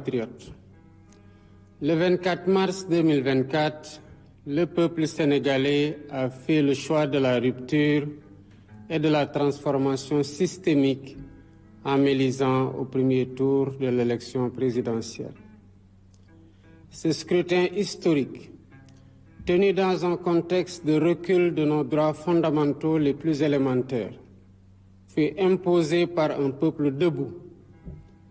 Patriotes. Le 24 mars 2024, le peuple sénégalais a fait le choix de la rupture et de la transformation systémique en m'élisant au premier tour de l'élection présidentielle. Ce scrutin historique, tenu dans un contexte de recul de nos droits fondamentaux les plus élémentaires, fut imposé par un peuple debout,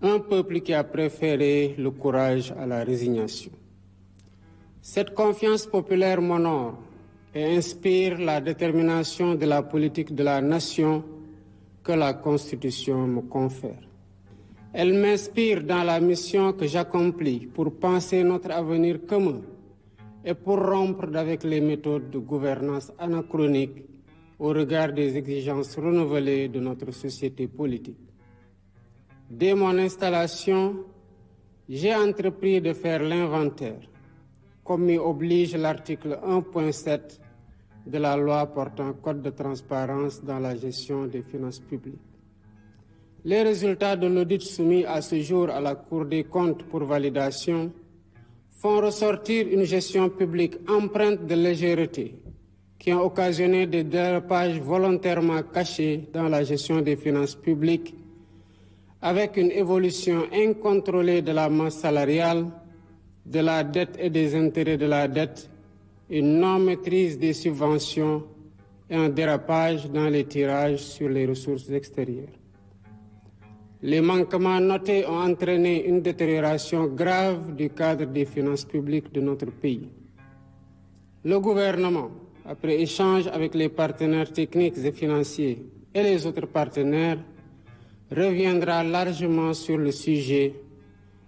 un peuple qui a préféré le courage à la résignation. Cette confiance populaire m'honore et inspire la détermination de la politique de la nation que la Constitution me confère. Elle m'inspire dans la mission que j'accomplis pour penser notre avenir commun et pour rompre avec les méthodes de gouvernance anachroniques au regard des exigences renouvelées de notre société politique. Dès mon installation, j'ai entrepris de faire l'inventaire, comme m'y oblige l'article 1.7 de la loi portant code de transparence dans la gestion des finances publiques. Les résultats de l'audit soumis à ce jour à la Cour des comptes pour validation font ressortir une gestion publique empreinte de légèreté qui ont occasionné des dérapages volontairement cachés dans la gestion des finances publiques, avec une évolution incontrôlée de la masse salariale, de la dette et des intérêts de la dette, une non-maîtrise des subventions et un dérapage dans les tirages sur les ressources extérieures. Les manquements notés ont entraîné une détérioration grave du cadre des finances publiques de notre pays. Le gouvernement, après échange avec les partenaires techniques et financiers et les autres partenaires, reviendra largement sur le sujet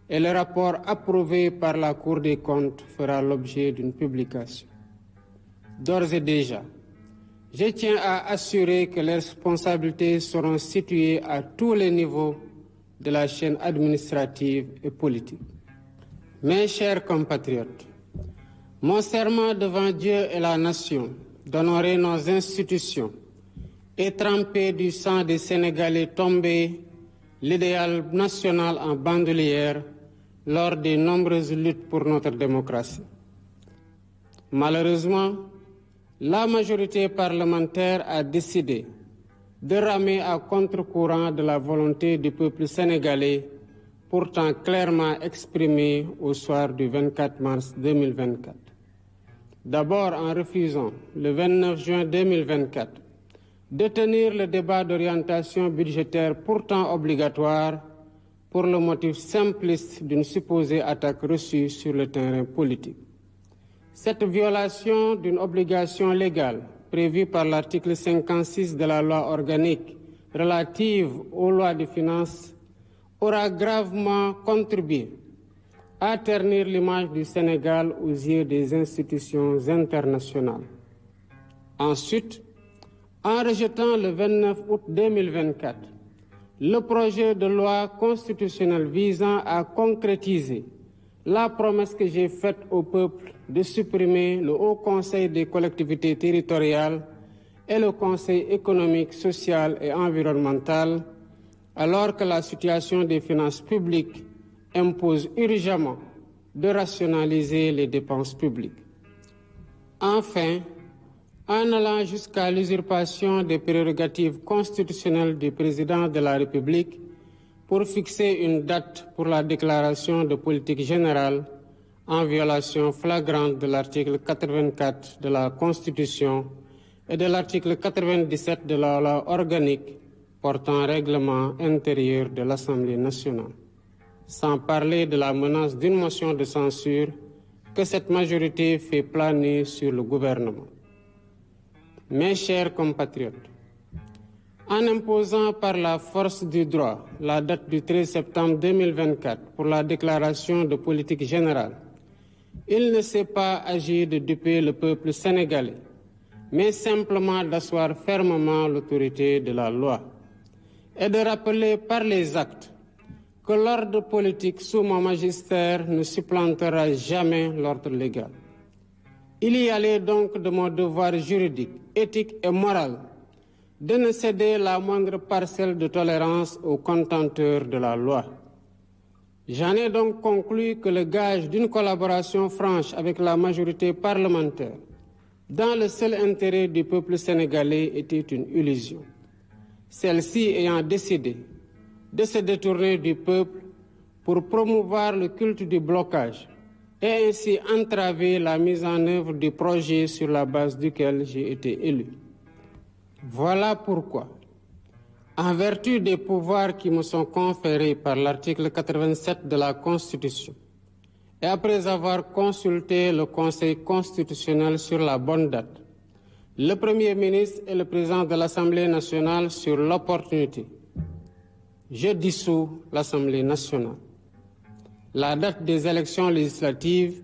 et le rapport approuvé par la Cour des comptes fera l'objet d'une publication. D'ores et déjà, je tiens à assurer que les responsabilités seront situées à tous les niveaux de la chaîne administrative et politique. Mes chers compatriotes, mon serment devant Dieu et la nation d'honorer nos institutions et tremper du sang des Sénégalais tombés l'idéal national en bandoulière lors des nombreuses luttes pour notre démocratie. Malheureusement, la majorité parlementaire a décidé de ramer à contre-courant de la volonté du peuple sénégalais, pourtant clairement exprimée au soir du 24 mars 2024. D'abord en refusant, le 29 juin 2024, de tenir le débat d'orientation budgétaire pourtant obligatoire pour le motif simpliste d'une supposée attaque reçue sur le terrain politique. Cette violation d'une obligation légale prévue par l'article 56 de la loi organique relative aux lois de finances aura gravement contribué à ternir l'image du Sénégal aux yeux des institutions internationales. Ensuite, en rejetant le 29 août 2024 le projet de loi constitutionnelle visant à concrétiser la promesse que j'ai faite au peuple de supprimer le Haut Conseil des collectivités territoriales et le Conseil économique, social et environnemental, alors que la situation des finances publiques impose urgemment de rationaliser les dépenses publiques. Enfin, en allant jusqu'à l'usurpation des prérogatives constitutionnelles du président de la République pour fixer une date pour la déclaration de politique générale en violation flagrante de l'article 84 de la Constitution et de l'article 97 de la loi organique portant règlement intérieur de l'Assemblée nationale, sans parler de la menace d'une motion de censure que cette majorité fait planer sur le gouvernement. Mes chers compatriotes, en imposant par la force du droit la date du 13 septembre 2024 pour la déclaration de politique générale, il ne s'est pas agi de duper le peuple sénégalais, mais simplement d'asseoir fermement l'autorité de la loi et de rappeler par les actes que l'ordre politique sous mon magistère ne supplantera jamais l'ordre légal. Il y allait donc de mon devoir juridique, éthique et moral de ne céder la moindre parcelle de tolérance aux contenteurs de la loi. J'en ai donc conclu que le gage d'une collaboration franche avec la majorité parlementaire dans le seul intérêt du peuple sénégalais était une illusion. Celle-ci ayant décidé de se détourner du peuple pour promouvoir le culte du blocage et ainsi entraver la mise en œuvre du projet sur la base duquel j'ai été élu. Voilà pourquoi, en vertu des pouvoirs qui me sont conférés par l'article 87 de la Constitution, et après avoir consulté le Conseil constitutionnel sur la bonne date, le Premier ministre et le Président de l'Assemblée nationale sur l'opportunité, je dissous l'Assemblée nationale. La date des élections législatives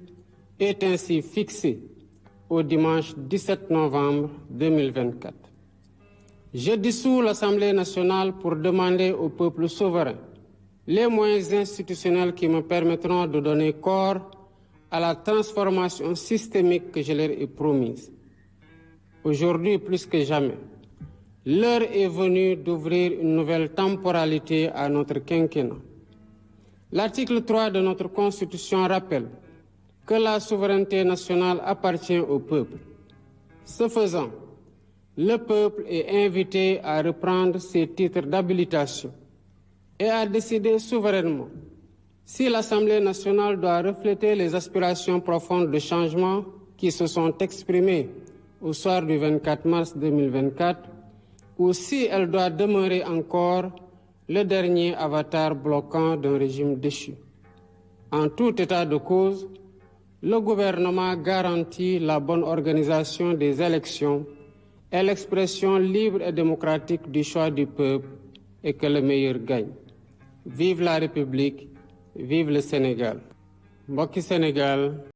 est ainsi fixée au dimanche 17 novembre 2024. Je dissous l'Assemblée nationale pour demander au peuple souverain les moyens institutionnels qui me permettront de donner corps à la transformation systémique que je leur ai promise. Aujourd'hui, plus que jamais, l'heure est venue d'ouvrir une nouvelle temporalité à notre quinquennat. L'article 3 de notre Constitution rappelle que la souveraineté nationale appartient au peuple. Ce faisant, le peuple est invité à reprendre ses titres d'habilitation et à décider souverainement si l'Assemblée nationale doit refléter les aspirations profondes de changement qui se sont exprimées au soir du 24 mars 2024 ou si elle doit demeurer encore le dernier avatar bloquant d'un régime déchu. En tout état de cause, le gouvernement garantit la bonne organisation des élections et l'expression libre et démocratique du choix du peuple et que le meilleur gagne. Vive la République, vive le Sénégal. Mbokki Sénégal.